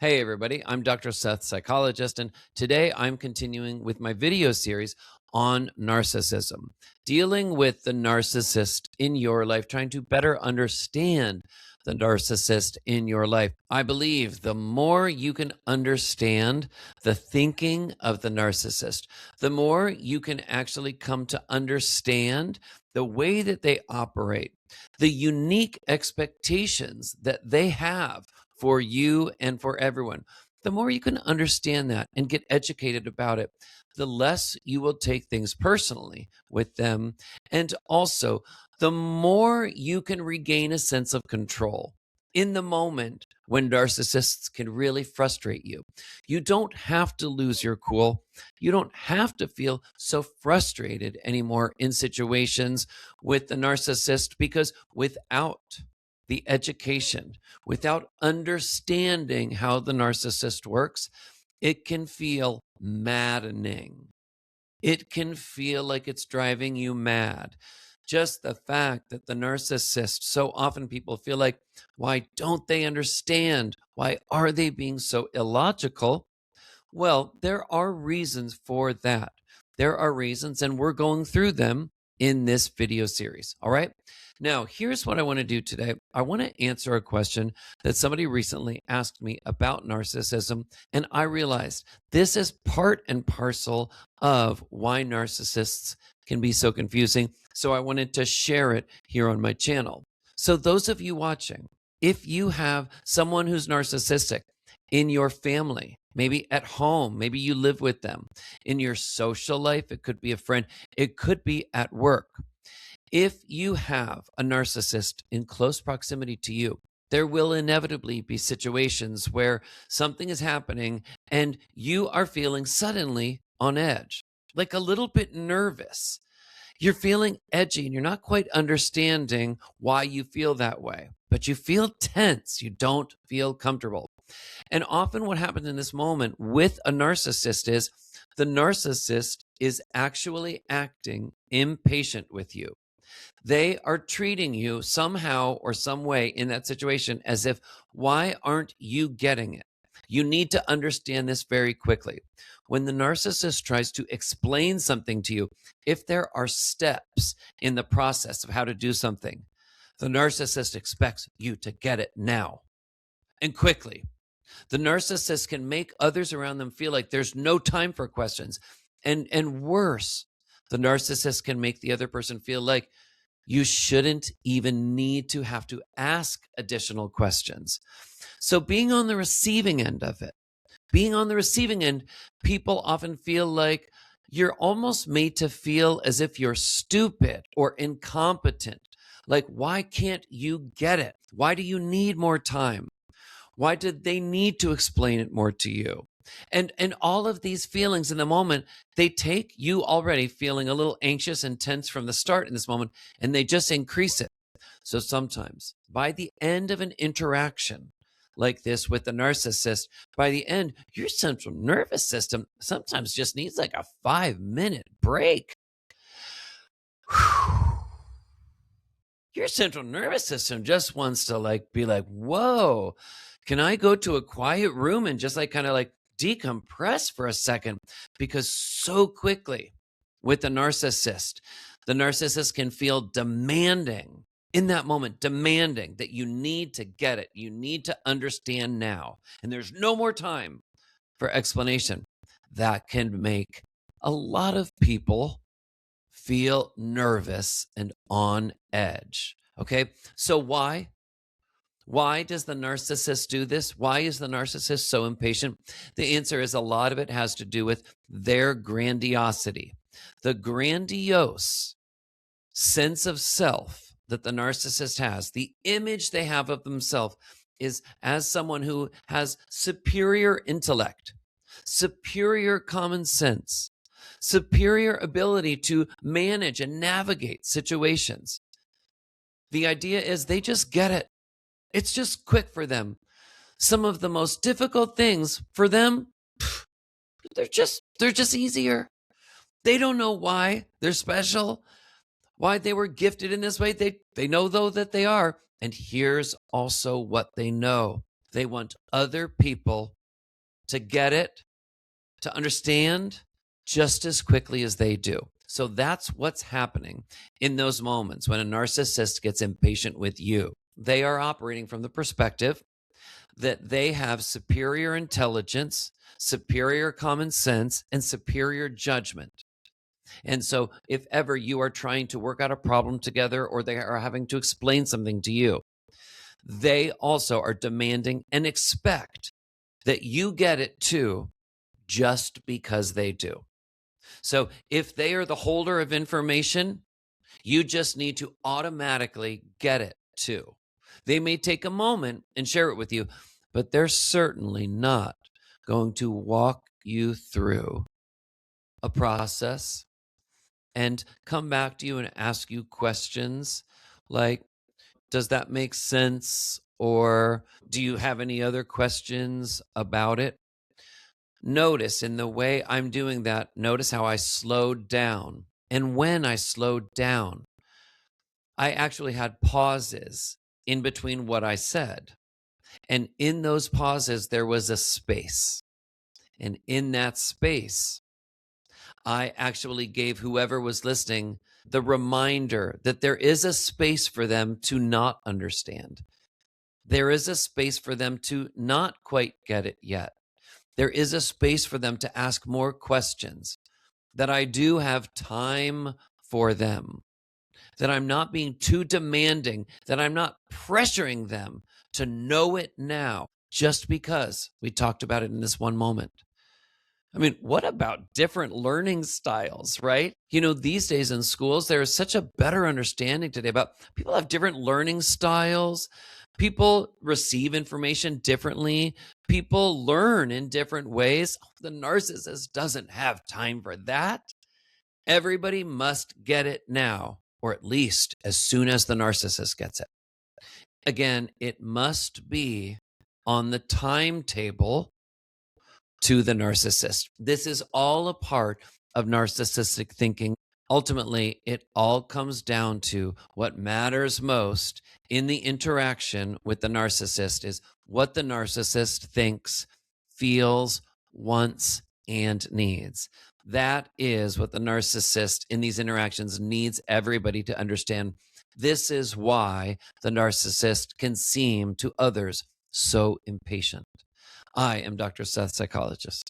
Hey, everybody, I'm Dr. Seth, psychologist, and today I'm continuing with my video series on narcissism, dealing with the narcissist in your life, trying to better understand the narcissist in your life. I believe the more you can understand the thinking of the narcissist, the more you can actually come to understand the way that they operate, the unique expectations that they have for you and for everyone. The more you can understand that and get educated about it, the less you will take things personally with them. And also, the more you can regain a sense of control in the moment when narcissists can really frustrate you. You don't have to lose your cool. You don't have to feel so frustrated anymore in situations with the narcissist because without the education, without understanding how the narcissist works, it can feel maddening. It can feel like it's driving you mad. Just the fact that the narcissist, so often people feel like, why don't they understand? Why are they being so illogical? Well, there are reasons for that. There are reasons, and we're going through them in this video series. All right. Now, here's what I want to do today. I want to answer a question that somebody recently asked me about narcissism. And I realized this is part and parcel of why narcissists can be so confusing. So I wanted to share it here on my channel. So, those of you watching, if you have someone who's narcissistic in your family, maybe at home, maybe you live with them, in your social life, it could be a friend, it could be at work. If you have a narcissist in close proximity to you, there will inevitably be situations where something is happening and you are feeling suddenly on edge, like a little bit nervous. You're feeling edgy and you're not quite understanding why you feel that way, but you feel tense. You don't feel comfortable. And often, what happens in this moment with a narcissist is the narcissist is actually acting impatient with you. They are treating you somehow or some way in that situation as if, why aren't you getting it? You need to understand this very quickly. When the narcissist tries to explain something to you, if there are steps in the process of how to do something, the narcissist expects you to get it now and quickly. The narcissist can make others around them feel like there's no time for questions. And worse, the narcissist can make the other person feel like you shouldn't even need to have to ask additional questions. So being on the receiving end of it, being on the receiving end, people often feel like you're almost made to feel as if you're stupid or incompetent. Like, why can't you get it? Why do you need more time? Why did they need to explain it more to you? And all of these feelings in the moment, they take you already feeling a little anxious and tense from the start in this moment, and they just increase it. So sometimes by the end of an interaction like this with the narcissist, by the end, your central nervous system sometimes just needs like a 5-minute break. Your central nervous system just wants to be like, whoa, can I go to a quiet room and just kind of decompress for a second? Because so quickly with the narcissist can feel demanding in that moment, demanding that you need to get it. You need to understand now. And there's no more time for explanation. That can make a lot of people feel nervous and on edge. Okay. So why? Why does the narcissist do this? Why is the narcissist so impatient? The answer is a lot of it has to do with their grandiosity, the grandiose sense of self that the narcissist has, the image they have of themselves is as someone who has superior intellect, superior common sense, superior ability to manage and navigate situations. The idea is they just get it. It's just quick for them. Some of the most difficult things for them, they're just easier. They don't know why they're special, why they were gifted in this way. They know though that they are. And here's also what they know. They want other people to get it, to understand just as quickly as they do. So that's what's happening in those moments when a narcissist gets impatient with you. They are operating from the perspective that they have superior intelligence, superior common sense, and superior judgment. And so, if ever you are trying to work out a problem together or they are having to explain something to you, they also are demanding and expect that you get it too, just because they do. So, if they are the holder of information, you just need to automatically get it too. They may take a moment and share it with you, but they're certainly not going to walk you through a process and come back to you and ask you questions like, does that make sense? Or do you have any other questions about it? Notice in the way I'm doing that, notice how I slowed down. And when I slowed down, I actually had pauses in between what I said. And in those pauses, there was a space. And in that space, I actually gave whoever was listening the reminder that there is a space for them to not understand. There is a space for them to not quite get it yet. There is a space for them to ask more questions, that I do have time for them, that I'm not being too demanding, that I'm not pressuring them to know it now just because we talked about it in this one moment. I mean, what about different learning styles, right? These days in schools, there is such a better understanding today about people have different learning styles. People receive information differently. People learn in different ways. The narcissist doesn't have time for that. Everybody must get it now, or at least as soon as the narcissist gets it. Again, it must be on the timetable to the narcissist. This is all a part of narcissistic thinking. Ultimately, it all comes down to what matters most in the interaction with the narcissist is what the narcissist thinks, feels, wants, and needs. That is what the narcissist in these interactions needs everybody to understand. This is why the narcissist can seem to others so impatient. I am Dr. Seth, psychologist.